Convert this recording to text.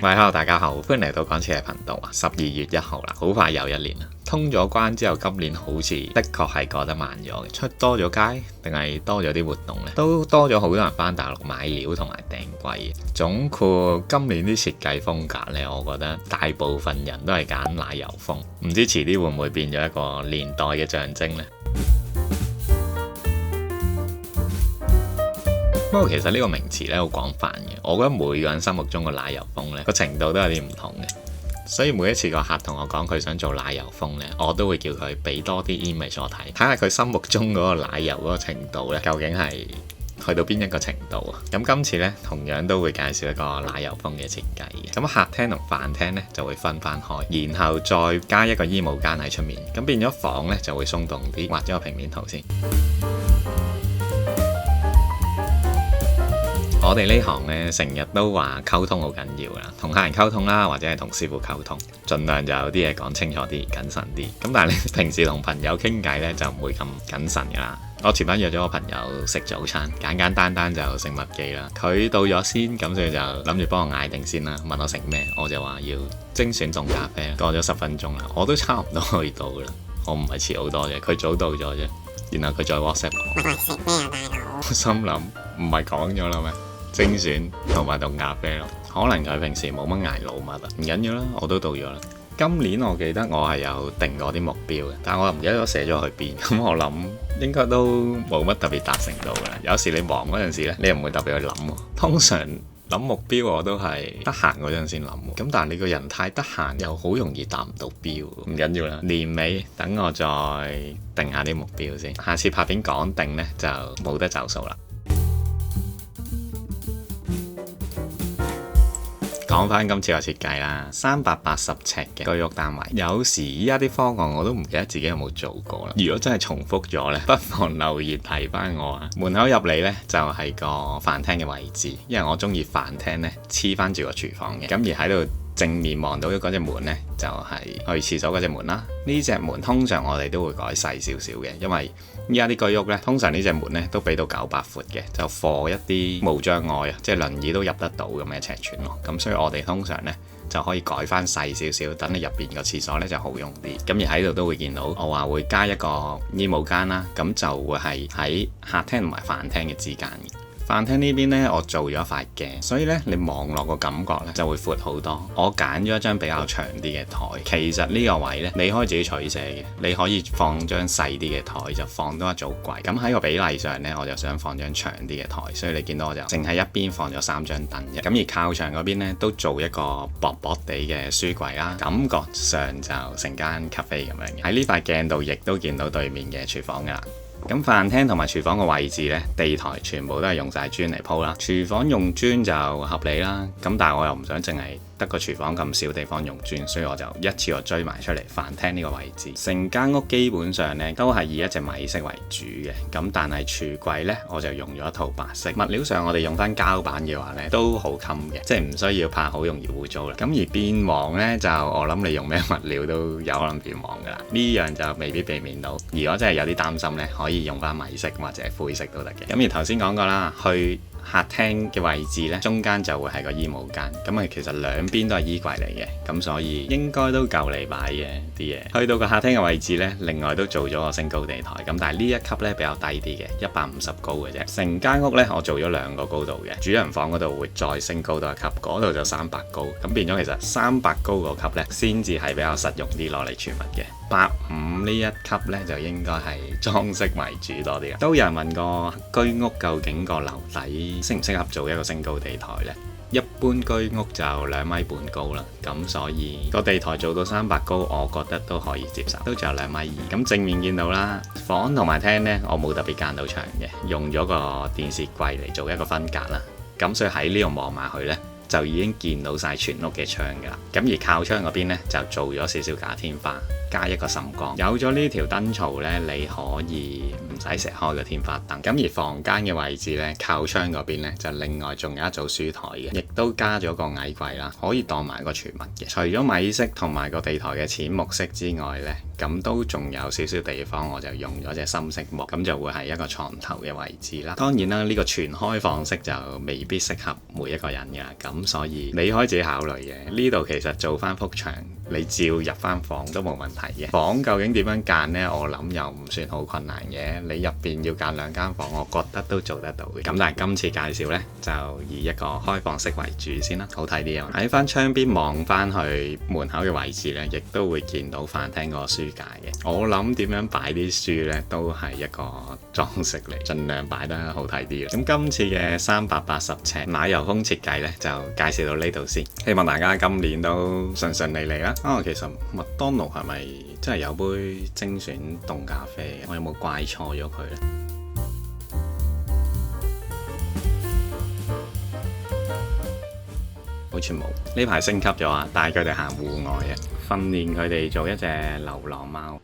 喂，hello，大家好，歡迎嚟到港車嘅頻道啊！12月1號啦，好快又一年啦。通咗關之後，今年好似的確係過得慢咗嘅，出多咗街定係多咗啲活動呢？都多咗好多人返大陸買料同埋訂櫃。總括今年啲設計風格呢，我覺得大部分人都係揀奶油風，唔知遲啲會唔會變咗一個年代嘅象徵呢？不過其實呢個名詞咧好廣泛嘅，我覺得每個人心目中嘅奶油風咧個程度都有啲唔同嘅，所以每一次個客同我講佢想做奶油風咧，我都會叫佢俾多啲 image 我睇，睇下佢心目中嗰個奶油嗰個程度咧，究竟係去到邊一個程度啊？咁今次咧同樣都會介紹一個奶油風嘅設計嘅，咁客廳同飯廳咧就會分翻開，然後再加一個衣帽間喺出面，咁變咗房咧就會鬆動啲，畫咗個平面圖先。我哋呢行呢，成日都話溝通好緊要啦，同客人溝通啦，或者係同師傅溝通，盡量就有啲嘢講清楚啲、謹慎啲。咁但係你平時同朋友傾偈呢，就唔會咁謹慎噶啦。我前晚約咗個朋友食早餐，簡簡單單就食麥記啦。佢到咗先，咁所以就諗住幫我嗌定先啦。問我食咩，我就話要精選凍咖啡。過咗10分鐘啦，我都差唔多去到啦。我唔係遲好多啫，佢早到咗啫。然後佢再 WhatsApp 我。喂，食咩啊，大佬？我心諗唔係講咗啦咩？精選同埋凍咖啡咯，可能佢平時冇乜挨老物啊，唔緊要啦，我都到咗啦。今年我記得我係有定過啲目標嘅，但係我又唔記得咗寫咗去邊。咁我諗應該都冇乜特別達成到嘅。有時你忙嗰陣時咧，你又唔會特別去諗喎。通常諗目標我都係得閒嗰陣先諗。咁但係你個人太得閒，又好容易達唔到標。唔緊要啦，年尾等我再定下啲目標先。下次拍片講定呢，就冇得走數啦。講翻今次個設計啦，380尺嘅居屋單位，有時依家啲方案我都唔記得自己有冇做過啦。如果真係重複咗呢，不妨留言提翻我啊。門口入嚟呢，就係個飯廳嘅位置，因為我中意飯廳呢黐翻住個廚房嘅，咁而喺度正面望到嗰隻門呢，就係去廁所嗰隻門啦。呢隻門通常我哋都會改細少少嘅，因為依家啲居屋呢，通常呢隻門呢都俾到900闊嘅，就貨一啲無障礙啊，即係輪椅都入得到咁嘅尺寸咯。咁所以我哋通常呢就可以改翻細少少，等你入邊個廁所呢就好用啲。咁而喺度都會見到，我話會加一個衣帽間啦，咁就會係喺客廳同埋飯廳嘅之間嘅。飯廳呢邊呢，我做咗一塊鏡，所以呢，你望落個感覺呢就會闊好多。我揀咗一張比較長啲嘅台，其實呢個位呢，你可以自己取捨嘅，你可以放張細啲嘅台，就放多一組櫃。咁喺個比例上呢，我就想放張長啲嘅台，所以你見到我就淨係一邊放咗3張凳嘅。咁而靠牆嗰邊呢，都做一個薄薄地嘅書櫃啦，感覺上就成間 cafe 咁樣嘅。喺呢塊鏡度亦都見到對面嘅廚房㗎啦。咁飯廳同埋廚房嘅位置呢，地台全部都係用晒磚嚟鋪啦。廚房用磚就合理啦，咁但係我又唔想淨係得個廚房咁少地方用磚，所以我就一次過追埋出嚟飯廳呢個位置。成間屋基本上呢都係以一隻米色為主嘅，咁但係櫥櫃呢，我就用咗一套白色。物料上我哋用翻膠板嘅話呢，都好襟嘅，即係唔需要怕好容易污糟啦。咁而變黃呢，就我諗你用咩物料都有可能變黃噶啦，呢樣就未必避免到。如果真係有啲擔心呢，可以用翻米色或者灰色都得嘅。咁而頭先講過啦，去客廳嘅位置呢，中間就會係個衣帽間，咁啊其實兩邊都係衣櫃嚟嘅，咁所以應該都夠你擺嘅啲嘢。去到個客廳嘅位置呢，另外都做咗個升高地台，咁但係呢一級呢比較低啲嘅，150高嘅啫。成間屋呢，我做咗2個高度嘅，主人房嗰度會再升高多一級，嗰度就300高，咁變咗其實300高個級呢，先至係比較實用啲攞嚟儲物嘅。150呢一級呢，就應該係裝飾為主多啲啦。都有人問過居屋究竟個樓底適唔適合做一個升高地台呢？一般居屋就2.5米高啦，咁所以個地台做到300高，我覺得都可以接受，都仲有2.2米。咁正面見到啦，房同埋廳呢，我冇特別間到牆嘅，用咗個電視櫃嚟做一個分隔啦。咁所以喺呢度望埋去呢，就已經見到晒全屋嘅窗㗎啦。咁而靠窗嗰邊呢，就做咗少少假天花，加一個滲光。有咗呢條燈槽呢，你可以唔使成日開個天花燈。咁而房間嘅位置呢，靠窗嗰邊呢，就另外仲有一組書台嘅，亦都加咗個矮櫃啦，可以當埋個儲物嘅。除咗米色同埋個地台嘅淺木色之外呢，咁都仲有少少地方，我就用咗隻深色木，咁就會係一個床頭嘅位置啦。當然啦，呢個全開放式就未必適合每一個人㗎，咁咁所以你可以自己考慮嘅。呢度其實做翻幅牆，你照入翻房都冇問題嘅。房究竟點樣間呢？我諗又唔算好困難嘅。你入邊要間2間房，我覺得都做得到嘅。咁但係今次介紹呢，就以一個開放式為主先啦，好睇啲啊！喺翻窗邊望翻去門口嘅位置呢，亦都會見到飯廳個書架嘅。我諗點樣擺啲書呢，都係一個裝飾嚟，盡量擺得好睇啲。咁今次嘅380尺奶油風設計呢，就介紹到呢度先。希望大家今年都順順利利啦。其實麥當勞係咪真係有杯精選凍咖啡？我有冇怪錯咗佢呢？好似冇。呢排升級咗啊，帶佢哋行戶外啊，訓練佢哋做一隻流浪貓。